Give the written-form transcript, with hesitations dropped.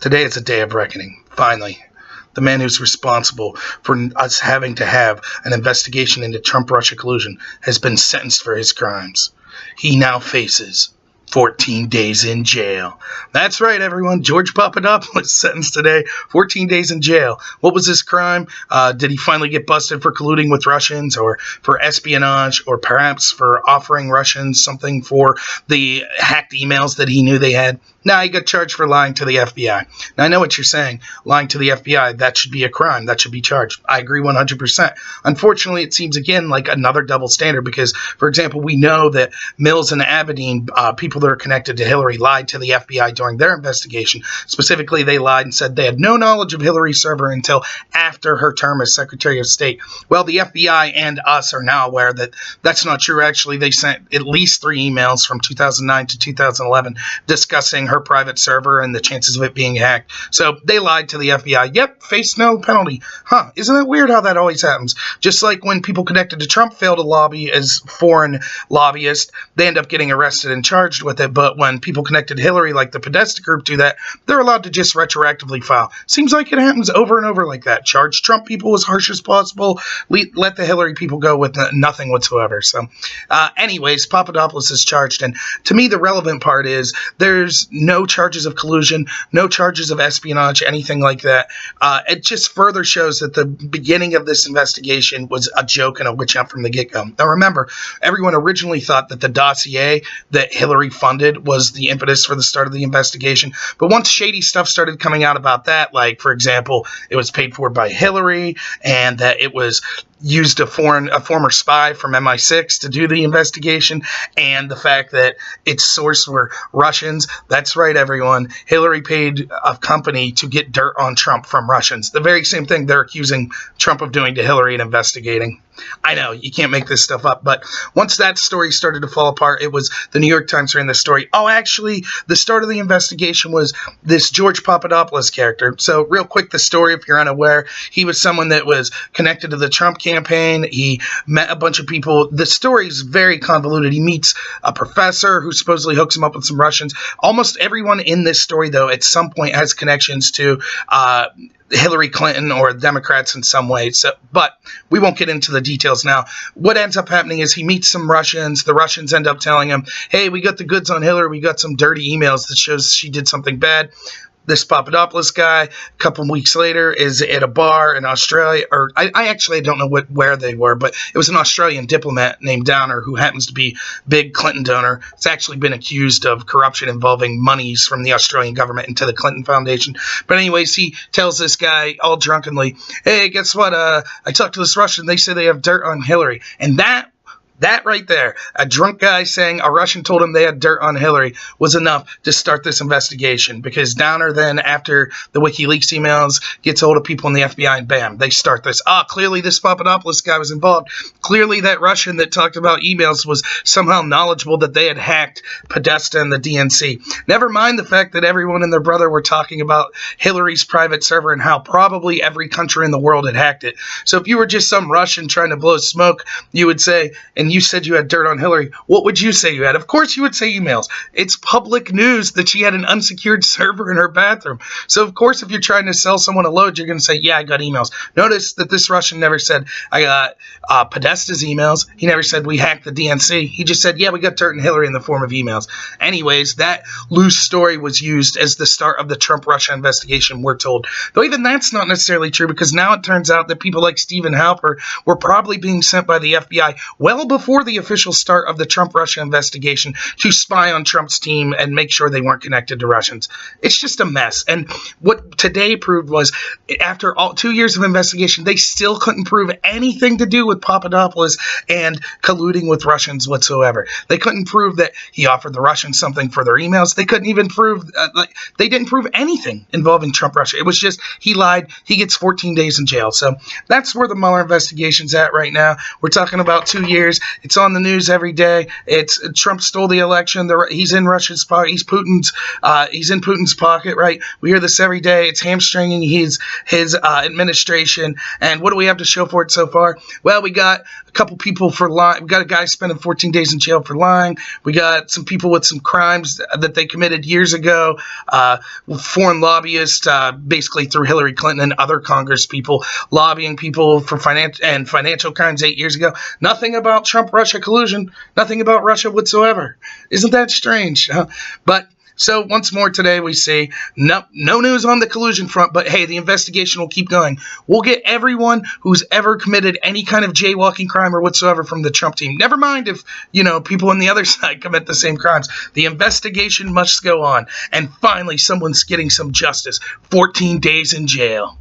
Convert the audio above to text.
Today is a day of reckoning, finally. The man who's responsible for us having to have an investigation into Trump-Russia collusion has been sentenced for his crimes. He now faces 14 days in jail. That's right, everyone. George Papadopolous sentenced today, 14 days in jail. What was his crime? Did he finally get busted for colluding with Russians or for espionage or perhaps for offering Russians something for the hacked emails that he knew they had? Now he got charged for lying to the FBI. Now, I know what you're saying. Lying to the FBI, that should be a crime. That should be charged. I agree 100%. Unfortunately, it seems again like another double standard because, for example, we know that Mills and Abedin, people that are connected to Hillary, lied to the FBI during their investigation. Specifically, they lied and said they had no knowledge of Hillary's server until after her term as Secretary of State. Well, the FBI and us are now aware that that's not true. Actually, they sent at least 3 emails from 2009 to 2011 discussing her private server and the chances of it being hacked. So they lied to the FBI. Yep, face no penalty. Isn't it weird how that always happens? Just like when people connected to Trump fail to lobby as foreign lobbyists, they end up getting arrested and charged with it. But when people connected to Hillary, like the Podesta group do that, they're allowed to just retroactively file. Seems like it happens over and over like that. Charge Trump people as harsh as possible. Let the Hillary people go with nothing whatsoever. So anyways, Papadopolous is charged. And to me, the relevant part is there's no charges of collusion, no charges of espionage, anything like that. It just further shows that the beginning of this investigation was a joke and a witch hunt from the get-go. Now remember, everyone originally thought that the dossier that Hillary funded was the impetus for the start of the investigation. But once shady stuff started coming out about that, like, for example, it was paid for by Hillary and that it was used a former spy from MI6 to do the investigation, and the fact that its source were Russians. That's right, everyone. Hillary paid a company to get dirt on Trump from Russians. The very same thing they're accusing Trump of doing to Hillary and investigating. I know, you can't make this stuff up, but once that story started to fall apart, it was the New York Times ran the story. Oh, actually, the start of the investigation was this George Papadopolous character. So real quick, the story, if you're unaware, he was someone that was connected to the Trump campaign. He met a bunch of people. The story's very convoluted. He meets a professor who supposedly hooks him up with some Russians. Almost everyone in this story, though, at some point has connections to Hillary Clinton or Democrats in some way. But we won't get into the details now. What ends up happening is he meets some Russians. The Russians end up telling him, hey, we got the goods on Hillary. We got some dirty emails that shows she did something bad. This Papadopoulos guy, a couple weeks later, is at a bar in Australia, or I actually don't know where they were, but it was an Australian diplomat named Downer who happens to be big Clinton donor. It's actually been accused of corruption involving monies from the Australian government into the Clinton Foundation. But anyways, he tells this guy all drunkenly, hey, guess what? I talked to this Russian. They say they have dirt on Hillary. And that right there, a drunk guy saying a Russian told him they had dirt on Hillary, was enough to start this investigation, because Downer then, after the WikiLeaks emails, gets hold of people in the FBI and bam, they start this. Clearly this Papadopoulos guy was involved. Clearly that Russian that talked about emails was somehow knowledgeable that they had hacked Podesta and the DNC. Never mind the fact that everyone and their brother were talking about Hillary's private server and how probably every country in the world had hacked it. So if you were just some Russian trying to blow smoke, you would say, and you said you had dirt on Hillary, what would you say you had? Of course you would say emails. It's public news that she had an unsecured server in her bathroom. So of course if you're trying to sell someone a load, you're going to say, yeah, I got emails. Notice that this Russian never said, I got Podesta's emails. He never said we hacked the DNC. He just said, yeah, we got dirt on Hillary in the form of emails. Anyways, that loose story was used as the start of the Trump-Russia investigation, we're told. Though even that's not necessarily true, because now it turns out that people like Stephen Halper were probably being sent by the FBI well before the official start of the Trump-Russia investigation to spy on Trump's team and make sure they weren't connected to Russians. It's just a mess. And what today proved was, after 2 years of investigation, they still couldn't prove anything to do with Papadopoulos and colluding with Russians whatsoever. They couldn't prove that he offered the Russians something for their emails. They couldn't even prove, they didn't prove anything involving Trump-Russia. It was just, he lied, he gets 14 days in jail. So that's where the Mueller investigation's at right now. We're talking about 2 years. It's on the news every day. It's Trump stole the election. He's in Russia's pocket. He's in Putin's pocket, right? We hear this every day. It's hamstringing his administration. And what do we have to show for it so far? Well, we got a couple people for lying. We got a guy spending 14 days in jail for lying. We got some people with some crimes that they committed years ago. Foreign lobbyists, basically through Hillary Clinton and other Congress people, lobbying people for financial crimes 8 years ago. Nothing about Trump-Russia collusion. Nothing about Russia whatsoever. Isn't that strange? But so once more today we see no news on the collusion front, but hey, the investigation will keep going. We'll get everyone who's ever committed any kind of jaywalking crime or whatsoever from the Trump team. Never mind if, people on the other side commit the same crimes. The investigation must go on. And finally, someone's getting some justice. 14 days in jail.